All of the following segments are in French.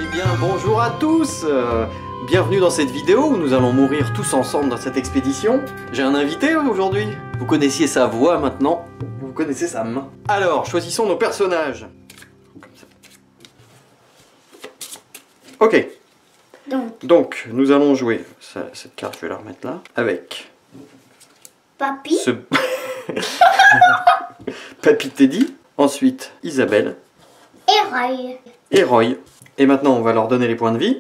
Eh bien, bonjour à tous. Bienvenue dans cette vidéo où nous allons mourir tous ensemble dans cette expédition. J'ai un invité aujourd'hui. Vous connaissiez sa voix maintenant, vous connaissez sa main. Alors, choisissons nos personnages. Comme ça. Ok. Donc, nous allons jouer. Cette carte, je vais la remettre là. Avec... Papy. Papy Teddy. Ensuite, Isabelle. Et Roy. Et Roy. Et maintenant, on va leur donner les points de vie.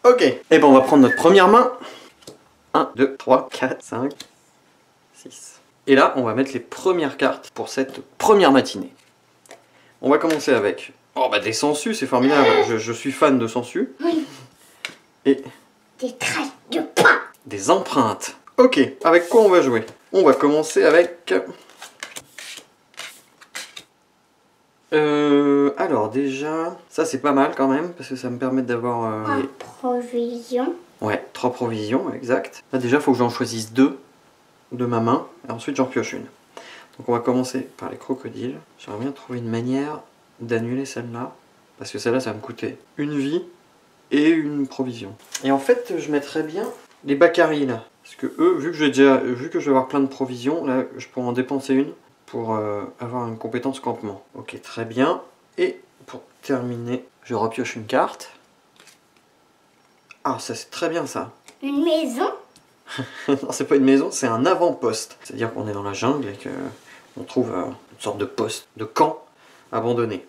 Ok. Et ben, on va prendre notre première main. 1, 2, 3, 4, 5, 6. Et là, on va mettre les premières cartes pour cette première matinée. On va commencer avec... Oh, bah des sangsues, c'est formidable. Je suis fan de sangsues. Oui. Et... Des traces de pas. Des empreintes. Ok. Avec quoi on va jouer? On va commencer avec... alors déjà, ça c'est pas mal quand même, parce que ça me permet d'avoir... Provision. Ouais, 3 provisions, exact. Là déjà, il faut que j'en choisisse 2 de ma main, et ensuite j'en pioche une. Donc on va commencer par les crocodiles. J'aimerais bien trouver une manière d'annuler celle-là, parce que celle-là, ça va me coûter une vie et une provision. Et en fait, je mettrais bien les Baccaris là, parce que eux, vu que je vais avoir plein de provisions, là, je pourrais en dépenser une pour avoir une compétence campement. Ok, très bien. Et pour terminer, je repioche une carte. Ah, ça c'est très bien ça. Une maison. Non, c'est pas une maison, c'est un avant-poste. C'est-à-dire qu'on est dans la jungle et qu'on trouve une sorte de poste, de camp abandonné.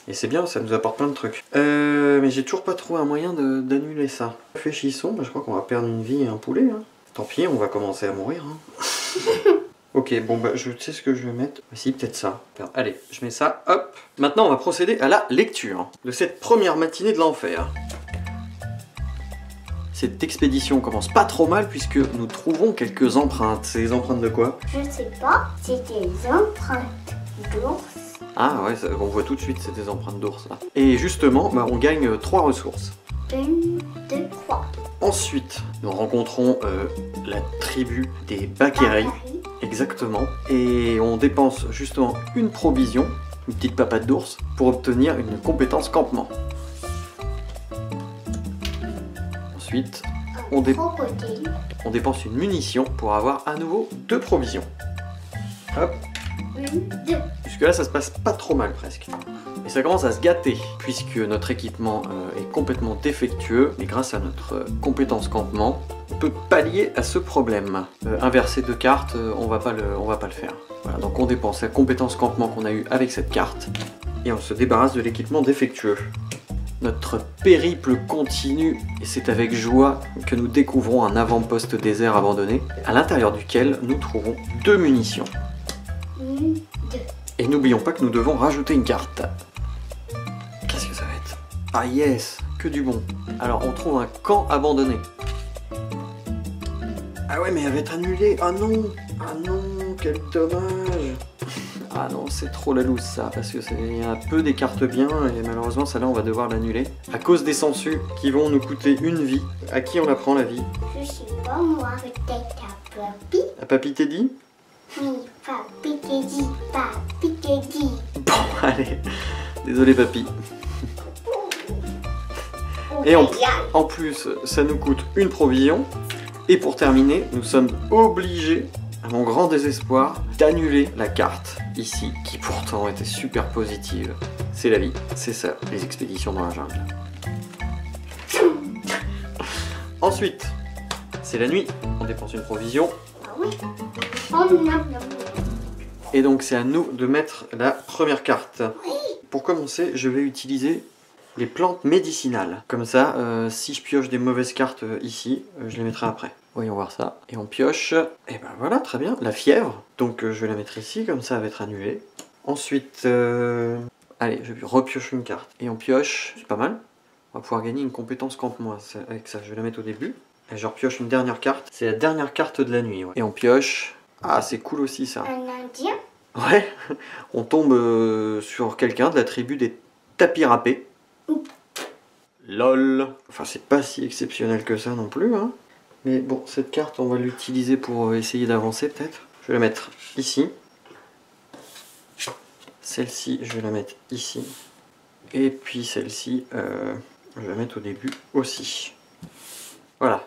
Et c'est bien, ça nous apporte plein de trucs. Mais j'ai toujours pas trouvé un moyen d'annuler ça. Réfléchissons, bah, je crois qu'on va perdre une vie et un poulet. Hein. Tant pis, on va commencer à mourir. Hein. Ok, bon bah je sais ce que je vais mettre. Si, peut-être ça. Allez, je mets ça, hop. Maintenant, on va procéder à la lecture de cette première matinée de l'enfer. Cette expédition commence pas trop mal puisque nous trouvons quelques empreintes. C'est les empreintes de quoi? Je sais pas. C'est des empreintes d'ours. Ah ouais, on voit tout de suite, c'est des empreintes d'ours là. Et justement, bah, on gagne 3 ressources. 1, 2, 3. Ensuite, nous rencontrons la tribu des Baccaris. Exactement. Et on dépense justement une provision, une petite papate d'ours, pour obtenir une compétence campement. Ensuite, on dépense une munition pour avoir à nouveau 2 provisions. Hop. 1, 2. Jusque là, ça se passe pas trop mal presque. Et ça commence à se gâter, puisque notre équipement est complètement défectueux, mais grâce à notre compétence campement, on peut pallier à ce problème. Inverser 2 cartes, on va pas le faire. Voilà, donc on dépense la compétence campement qu'on a eue avec cette carte, et on se débarrasse de l'équipement défectueux. Notre périple continue, et c'est avec joie que nous découvrons un avant-poste désert abandonné, à l'intérieur duquel nous trouvons 2 munitions. 1, 2. Et n'oublions pas que nous devons rajouter une carte. Qu'est-ce que ça va être? Ah yes, que du bon. Alors on trouve un camp abandonné. Ah ouais, mais elle va être annulée. Ah non, quel dommage. Ah non, c'est trop la loose ça, parce que il y a un peu des cartes bien, et malheureusement celle-là on va devoir l'annuler. À cause des sangsues qui vont nous coûter une vie. À qui on la prend la vie? Je sais pas, moi, peut-être à Papy. À Papy Teddy? Oui, Papy Teddy, Papy Teddy. Bon, allez. Désolé Papy. Et en plus, ça nous coûte une provision. Et pour terminer, nous sommes obligés, à mon grand désespoir, d'annuler la carte ici, qui pourtant était super positive. C'est la vie, c'est ça, les expéditions dans la jungle. Ensuite, c'est la nuit, on dépense une provision. Ah oui. Oh non. Et donc c'est à nous de mettre la première carte. Oui. Pour commencer, je vais utiliser les plantes médicinales. Comme ça, si je pioche des mauvaises cartes ici, je les mettrai après. Voyons voir ça. Et on pioche. Et ben voilà, très bien. La fièvre. Donc je vais la mettre ici, comme ça elle va être annulée. Ensuite, allez, je vais repiocher une carte. Et on pioche, c'est pas mal. On va pouvoir gagner une compétence campement avec ça. Je vais la mettre au début. Et je repioche une dernière carte. C'est la dernière carte de la nuit. Ouais. Et on pioche. Ah, c'est cool aussi ça. Un Indien. Ouais, on tombe sur quelqu'un de la tribu des tapis râpés. LOL. Enfin, c'est pas si exceptionnel que ça non plus, hein. Mais bon, cette carte, on va l'utiliser pour essayer d'avancer peut-être. Je vais la mettre ici. Celle-ci, je vais la mettre ici. Et puis celle-ci, je vais la mettre au début aussi. Voilà.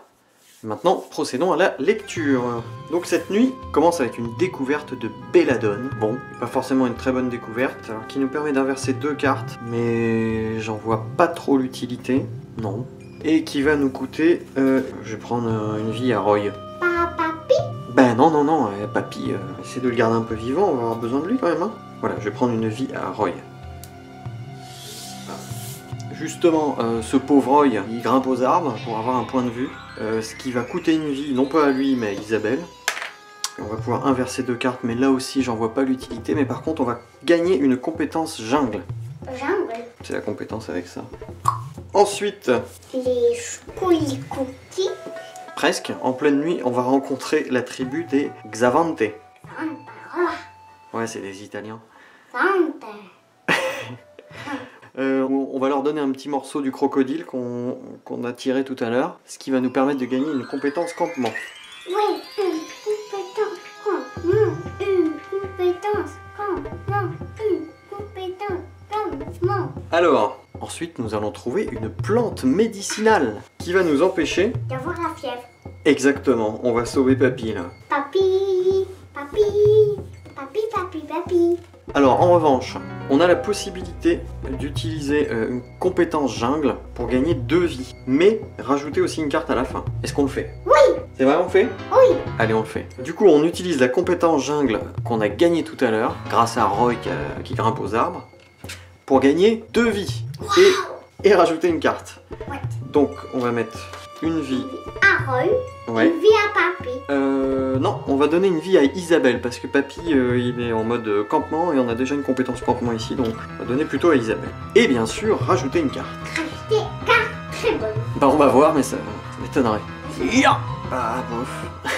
Maintenant, procédons à la lecture. Donc cette nuit commence avec une découverte de Belladone. Bon, pas forcément une très bonne découverte, alors qui nous permet d'inverser 2 cartes, mais j'en vois pas trop l'utilité, non. Et qui va nous coûter, je vais prendre une vie à Roy. Papi. Ben non, papy, essaie de le garder un peu vivant, on va avoir besoin de lui quand même. Hein. Voilà, je vais prendre une vie à Roy. Justement, ce pauvre Roy, il grimpe aux arbres pour avoir un point de vue, ce qui va coûter une vie, non pas à lui, mais à Isabelle. Et on va pouvoir inverser 2 cartes, mais là aussi, j'en vois pas l'utilité. Mais par contre, on va gagner une compétence jungle. Jungle. C'est la compétence avec ça. Ensuite, Les couilles cookies. presque, en pleine nuit, on va rencontrer la tribu des Xavante. Ouais, c'est des Italiens. On va leur donner un petit morceau du crocodile qu'on a tiré tout à l'heure, ce qui va nous permettre de gagner une compétence campement. Oui, une compétence campement. Une compétence campement. Une compétence campement. Alors, ensuite nous allons trouver une plante médicinale qui va nous empêcher... D'avoir la fièvre. Exactement, on va sauver Papy là. Papi, papi, papi, papi, papi. Alors en revanche, on a la possibilité d'utiliser une compétence jungle pour gagner 2 vies, mais rajouter aussi une carte à la fin. Est-ce qu'on le fait? Oui. C'est vrai, on le fait? Oui. Allez, on le fait. Du coup, on utilise la compétence jungle qu'on a gagnée tout à l'heure, grâce à Roy qui grimpe aux arbres, pour gagner 2 vies et rajouter une carte. Ouais. Donc, on va mettre une vie. À Roy. Ouais. Une vie à papi. Non, on va donner une vie à Isabelle parce que Papy il est en mode campement et on a déjà une compétence campement ici, donc on va donner plutôt à Isabelle. Et bien sûr, rajouter une carte. Rajouter carte très bonne. Bah on va voir, mais ça m'étonnerait. Ah bof,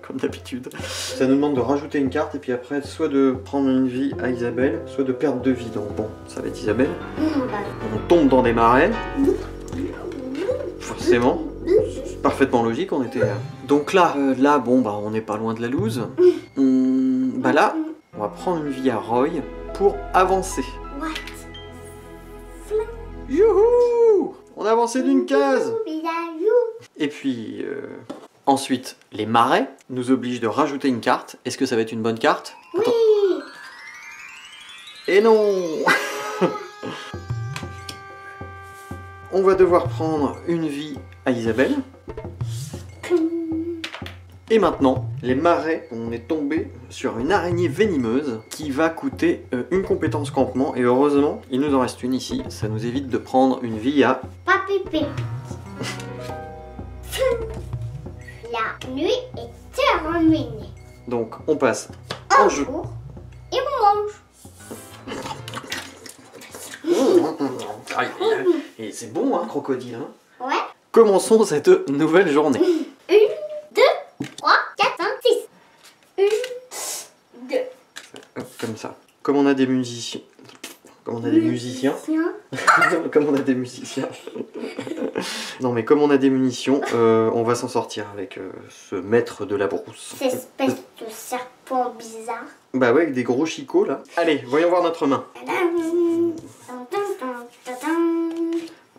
comme d'habitude. Ça nous demande de rajouter une carte et puis après soit de prendre une vie à Isabelle, soit de perdre 2 vies. Donc bon, ça va être Isabelle. On tombe dans des marais. Forcément. Parfaitement logique, on était... Donc là, bon, bah on n'est pas loin de la loose. Bah là, on va prendre une vie à Roy pour avancer. What? Youhou! On a avancé d'une case. You. Et puis, ensuite, les marais nous obligent de rajouter une carte. Est-ce que ça va être une bonne carte? Oui. Attends. Et non. On va devoir prendre une vie à Isabelle. Et maintenant, les marais, on est tombé sur une araignée venimeuse qui va coûter une compétence campement. Et heureusement, il nous en reste une ici. Ça nous évite de prendre une vie à... Papi Pépite. La nuit est terminée. Donc, on passe Un en jeu. jour, et on mange. Et c'est bon, hein, crocodile. Hein. Ouais. Commençons cette nouvelle journée. 1, 2, 3, 4, 5, 6. 1, 2. Comme ça. Comme on a des musiciens. Comme on a des musiciens. Comme on a des musiciens. Non mais comme on a des munitions, on va s'en sortir avec ce maître de la brousse. Cette espèce de serpent bizarre. Bah ouais, avec des gros chicots là. Allez, voyons voir notre main.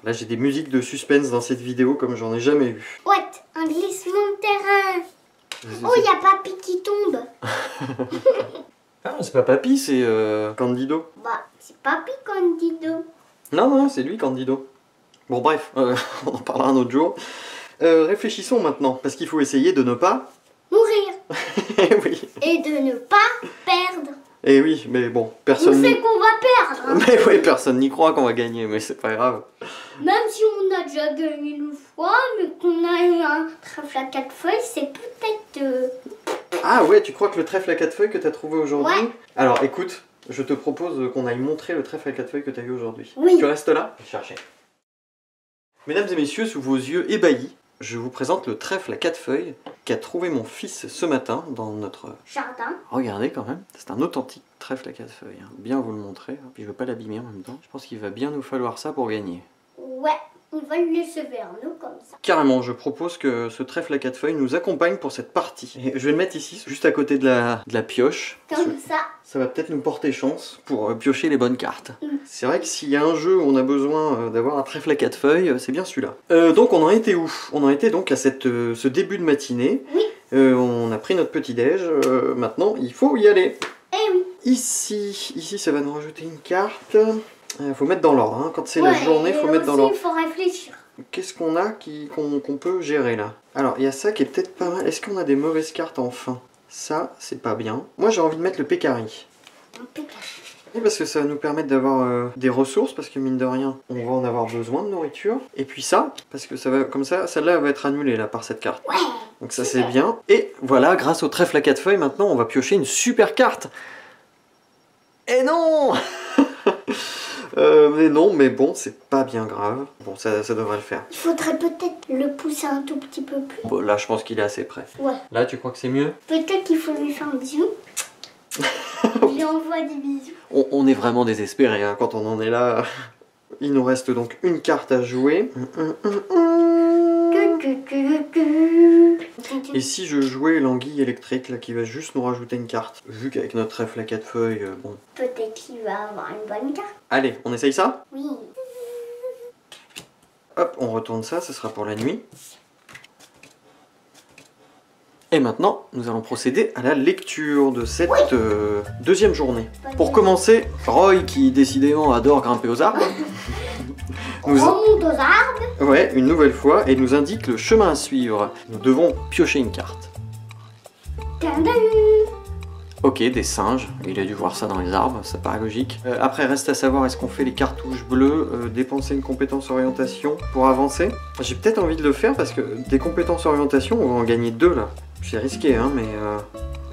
Là j'ai des musiques de suspense dans cette vidéo comme j'en ai jamais vu. What? Un glissement de terrain. Oh, il y a Papy qui tombe. Ah, c'est pas Papy, c'est Candido. Bah, c'est Papy Candido. Non, c'est lui Candido. Bon bref, on en parlera un autre jour. Réfléchissons maintenant, parce qu'il faut essayer de ne pas... Mourir. Eh oui. Et de ne pas perdre. Eh oui, mais bon, On personne... sait qu'on va perdre. Hein. Mais oui, personne n'y croit qu'on va gagner, mais c'est pas grave. Même si on a déjà gagné une fois, mais qu'on a eu un trèfle à 4 feuilles, c'est peut-être... Ah ouais, tu crois que le trèfle à 4 feuilles que t'as trouvé aujourd'hui... Ouais. Alors écoute, je te propose qu'on aille montrer le trèfle à 4 feuilles que t'as eu aujourd'hui. Oui. Tu restes là? Je vais chercher. Mesdames et messieurs, sous vos yeux ébahis, je vous présente le trèfle à 4 feuilles qu'a trouvé mon fils ce matin dans notre... Jardin. Regardez quand même, c'est un authentique trèfle à 4 feuilles. Hein. Bien vous le montrer, hein. Puis je veux pas l'abîmer en même temps. Je pense qu'il va bien nous falloir ça pour gagner. Ouais, on va le laisser vers nous comme ça. Carrément, je propose que ce trèfle à 4 feuilles nous accompagne pour cette partie. Et je vais le mettre ici, juste à côté de la pioche. Comme ça. Ça va peut-être nous porter chance pour piocher les bonnes cartes. Mm. C'est vrai que s'il y a un jeu où on a besoin d'avoir un trèfle à 4 feuilles, c'est bien celui-là. Donc on en était où? On en était donc à ce début de matinée. Oui. On a pris notre petit-déj, maintenant il faut y aller. Eh oui. Ici ça va nous rajouter une carte. Faut mettre dans l'ordre, hein. Quand c'est la journée, faut mettre dans l'ordre. Il faut réfléchir. Qu'est-ce qu'on a qu'on peut gérer là? Alors, il y a ça qui est peut-être pas mal. Est-ce qu'on a des mauvaises cartes en fin? Ça, c'est pas bien. Moi, j'ai envie de mettre le Pécari. Et parce que ça va nous permettre d'avoir des ressources, parce que mine de rien, on va en avoir besoin de nourriture. Et puis ça, parce que ça va comme ça, celle-là va être annulée là par cette carte. Ouais. Donc ça c'est bien. Et voilà, grâce au trèfle à 4 feuilles, maintenant on va piocher une super carte. Et non mais non, mais bon, c'est pas bien grave. Bon, ça devrait le faire. Il faudrait peut-être le pousser un tout petit peu plus. Bon, là, je pense qu'il est assez près. Ouais. Là, tu crois que c'est mieux? Peut-être qu'il faut lui faire un bisou. Il lui envoie des bisous. On est vraiment désespéré hein, quand on en est là. Il nous reste donc une carte à jouer. Et si je jouais l'anguille électrique là qui va juste nous rajouter une carte? Vu qu'avec notre trèfle à 4 feuilles, bon. Peut-être qu'il va avoir une bonne carte. Allez, on essaye ça? Oui. Hop, on retourne ça, ce sera pour la nuit. Et maintenant, nous allons procéder à la lecture de cette deuxième journée. Pour commencer, Roy, qui décidément adore grimper aux arbres, On monte aux arbres. ouais, une nouvelle fois, et nous indique le chemin à suivre. Nous devons piocher une carte. Tadam. Ok, des singes, il a dû voir ça dans les arbres, ça paraît logique. Après, reste à savoir, est-ce qu'on fait les cartouches bleues, dépenser une compétence orientation pour avancer? J'ai peut-être envie de le faire parce que des compétences orientation, on va en gagner 2 là. C'est risqué, hein, mais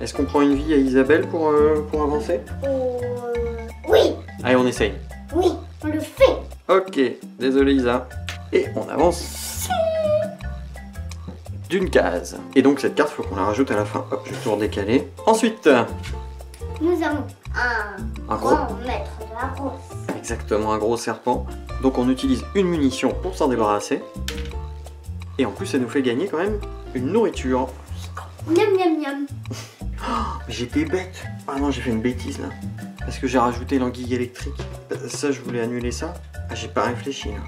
est-ce qu'on prend une vie à Isabelle pour avancer? Oui. Allez, on essaye. Oui, on le fait. Ok, désolé Isa. Et on avance d'une case. Et donc cette carte, faut qu'on la rajoute à la fin. Hop, je vais tout redécaler. Ensuite, Nous avons un gros... grand maître de la brosse. Exactement, un gros serpent. Donc on utilise une munition pour s'en débarrasser. Et en plus, ça nous fait gagner quand même une nourriture. Miam miam miam. J'étais bête. Ah non, j'ai fait une bêtise là. Parce que j'ai rajouté l'anguille électrique. Ça, je voulais annuler ça. Ah, j'ai pas réfléchi là.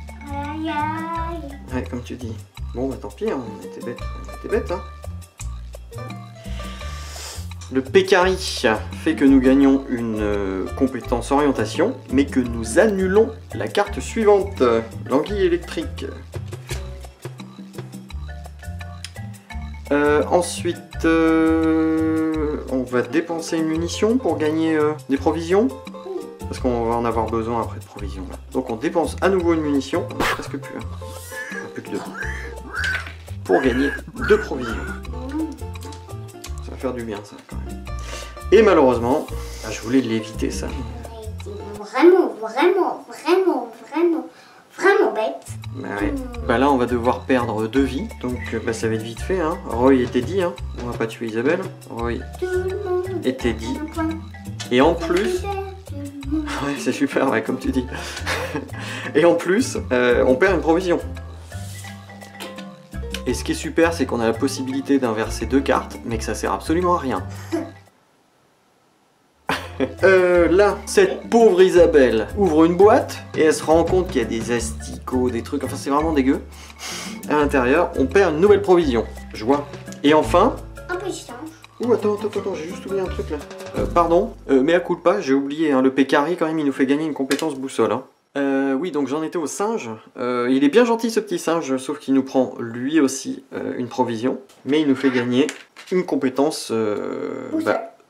Aïe aïe. Ouais, comme tu dis. Bon, bah tant pis, hein, on était bête. On était bête, hein. Le Pécari fait que nous gagnons une compétence orientation, mais que nous annulons la carte suivante, l'anguille électrique. Ensuite, on va dépenser une munition pour gagner des provisions. Parce qu'on va en avoir besoin après de provisions. Là. Donc on dépense à nouveau une munition. On a presque plus. Hein. On a plus que 2. Pour gagner 2 provisions. Ça va faire du bien ça quand même. Et malheureusement, je voulais l'éviter ça. Vraiment bête. Bah, ouais. Bah là on va devoir perdre 2 vies. Donc ça va être vite fait. Hein. Roy et Teddy. Hein. On va pas tuer Isabelle. Roy et Teddy. Et en plus... Ouais, c'est super, ouais, comme tu dis. Et en plus, on perd une provision. Et ce qui est super, c'est qu'on a la possibilité d'inverser 2 cartes, mais que ça sert absolument à rien. Là, cette pauvre Isabelle ouvre une boîte et elle se rend compte qu'il y a des asticots, des trucs, enfin c'est vraiment dégueu. À l'intérieur, on perd une nouvelle provision. Joie. Et enfin... Un peu singe. Ouh, attends, j'ai juste oublié un truc là. Pardon, mea culpa, j'ai oublié, hein, le Pécari quand même il nous fait gagner une compétence boussole. Hein. Oui, donc j'en étais au singe. Il est bien gentil ce petit singe, sauf qu'il nous prend lui aussi une provision. Mais il nous fait gagner une compétence,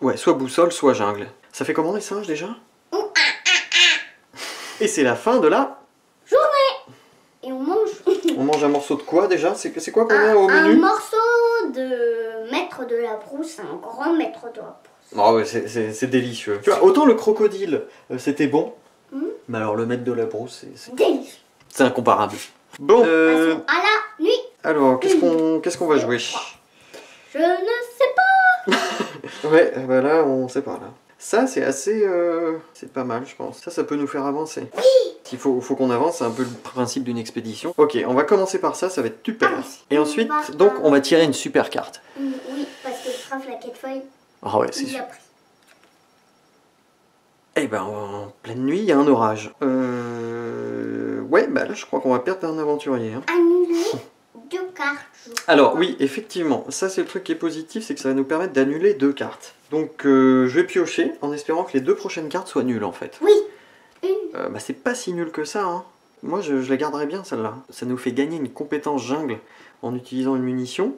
ouais, soit boussole, soit jungle. Ça fait comment les singes déjà? Et c'est la fin de la journée. Et on mange. On mange un morceau de quoi déjà? C'est quoi qu'on a au menu? Un morceau de maître de la brousse, un grand maître de la brousse. Oh ouais, c'est délicieux. Tu vois, autant le crocodile, c'était bon, mais alors le maître de la brousse, c'est délicieux. C'est incomparable. Bon, Passons à la nuit. Alors, qu'est-ce qu'on va jouer? Je ne sais pas. Ouais, bah là, on sait pas là. Ça, c'est assez... c'est pas mal, je pense. Ça peut nous faire avancer. Oui. Il faut qu'on avance, c'est un peu le principe d'une expédition. Ok, on va commencer par ça, ça va être super. Et ensuite, donc, on va tirer une super carte. Oui, parce que le trèfle à 4 feuilles, Ah ouais, c'est il sûr. a pris. Eh ben, en pleine nuit, il y a un orage. Ouais, bah là, je crois qu'on va perdre un aventurier. Hein. Annuler 2 cartes. Alors, oui, effectivement, ça, c'est le truc qui est positif, c'est que ça va nous permettre d'annuler 2 cartes. Donc, je vais piocher en espérant que les 2 prochaines cartes soient nulles, en fait. Oui, une. Bah, c'est pas si nul que ça, hein. Moi, je la garderais bien, celle-là. Ça nous fait gagner une compétence jungle en utilisant une munition.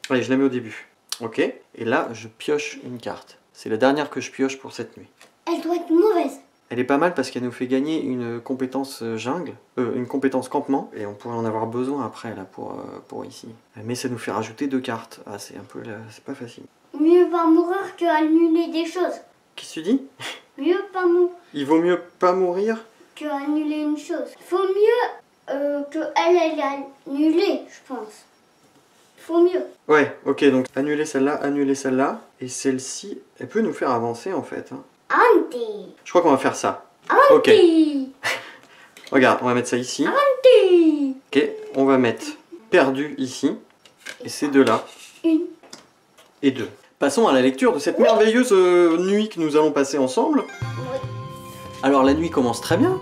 Allez, je la mets au début. Ok. Et là, je pioche une carte. C'est la dernière que je pioche pour cette nuit. Elle doit être mauvaise. Elle est pas mal parce qu'elle nous fait gagner une compétence jungle, une compétence campement, et on pourrait en avoir besoin après là pour ici. Mais ça nous fait rajouter 2 cartes. Ah, c'est un peu, c'est pas facile. Mieux pas mourir que annuler des choses. Qu'est-ce que tu dis? Mieux pas mourir Il vaut mieux pas mourir? que annuler une chose. Faut mieux que elle a annulé, je pense. Faut mieux. Ouais, ok, donc annuler celle-là, et celle-ci, elle peut nous faire avancer en fait. Hein. Ante. Je crois qu'on va faire ça. Ante. Ok, regarde, on va mettre ça ici. Ante. Ok, on va mettre perdu ici, et ces deux-là, Une. et 2. Passons à la lecture de cette merveilleuse nuit que nous allons passer ensemble. Oui. Alors la nuit commence très bien,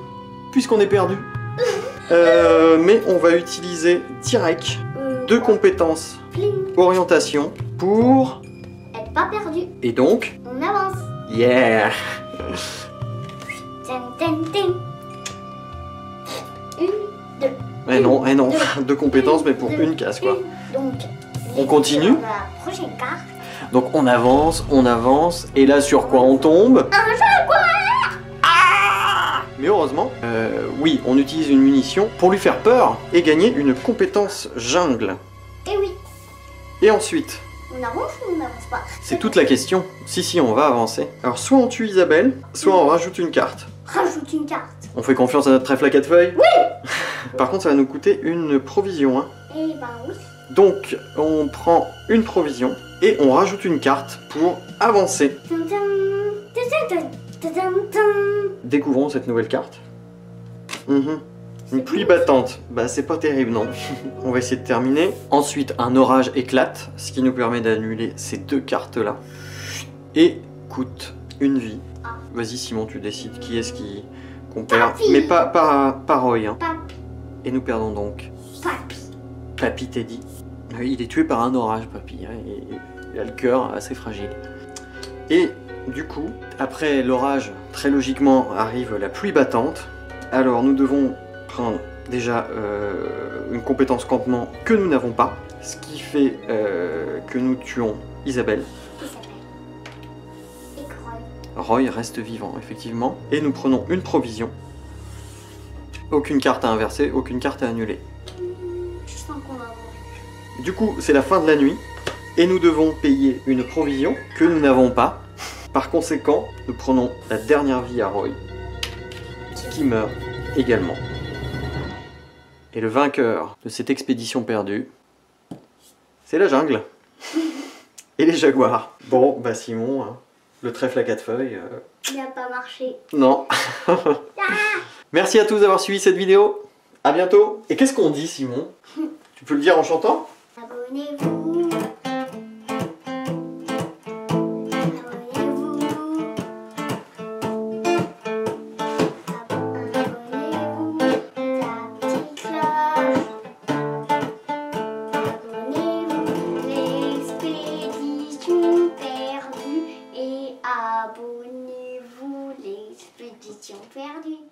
puisqu'on est perdu. Mais on va utiliser direct 2 compétences Pling. orientation pour... Être pas perdu. Et donc, On avance. yeah! Tin, tin, tin. Une, deux. Eh non, 2 compétences mais pour une case quoi. Donc, On continue. La prochaine carte. Donc on avance, et là sur quoi on tombe? Un jaguar. Mais heureusement, oui, on utilise une munition pour lui faire peur et gagner une compétence jungle. Eh oui. Et ensuite, On avance ou on n'avance pas? c'est toute la question. Si, on va avancer. Alors soit on tue Isabelle, soit on rajoute une carte. Rajoute une carte. On fait confiance à notre trèfle à 4 feuilles? Oui. Par contre, ça va nous coûter une provision. Hein. Eh ben oui. Donc, on prend une provision et on rajoute une carte pour avancer. Tin, tin, tin, tin, tin, tin, tin. Découvrons cette nouvelle carte. Une pluie battante. Bah, c'est pas terrible, non. On va essayer de terminer. Ensuite, un orage éclate, ce qui nous permet d'annuler ces 2 cartes-là. Et coûte une vie. Ah. Vas-y, Simon, tu décides qui est-ce qu'on perd. Papy. Mais pas Roy. Hein. Papi. Et nous perdons donc Papi. Papy Teddy. Il est tué par un orage, Papy. Hein, il a le cœur assez fragile. Et du coup, après l'orage, très logiquement, arrive la pluie battante. Alors nous devons prendre déjà une compétence campement que nous n'avons pas. Ce qui fait que nous tuons Isabelle. Isabelle. Et Croy. Roy reste vivant, effectivement. Et nous prenons une provision. Aucune carte à inverser, aucune carte à annuler. Je sens qu'on va mourir. Du coup, c'est la fin de la nuit. Et nous devons payer une provision que nous n'avons pas. Par conséquent, nous prenons la dernière vie à Roy, qui meurt également. Et le vainqueur de cette expédition perdue, c'est la jungle. Et les jaguars. Bon, bah Simon, hein, le trèfle à 4 feuilles... Il n'a pas marché. Non. Merci à tous d'avoir suivi cette vidéo. À bientôt. Et qu'est-ce qu'on dit, Simon? Tu peux le dire en chantant? Abonnez-vous. Abonnez-vous. Abonnez-vous. La petite cloche. Abonnez-vous. L'expédition perdue. Et abonnez-vous. L'expédition perdue.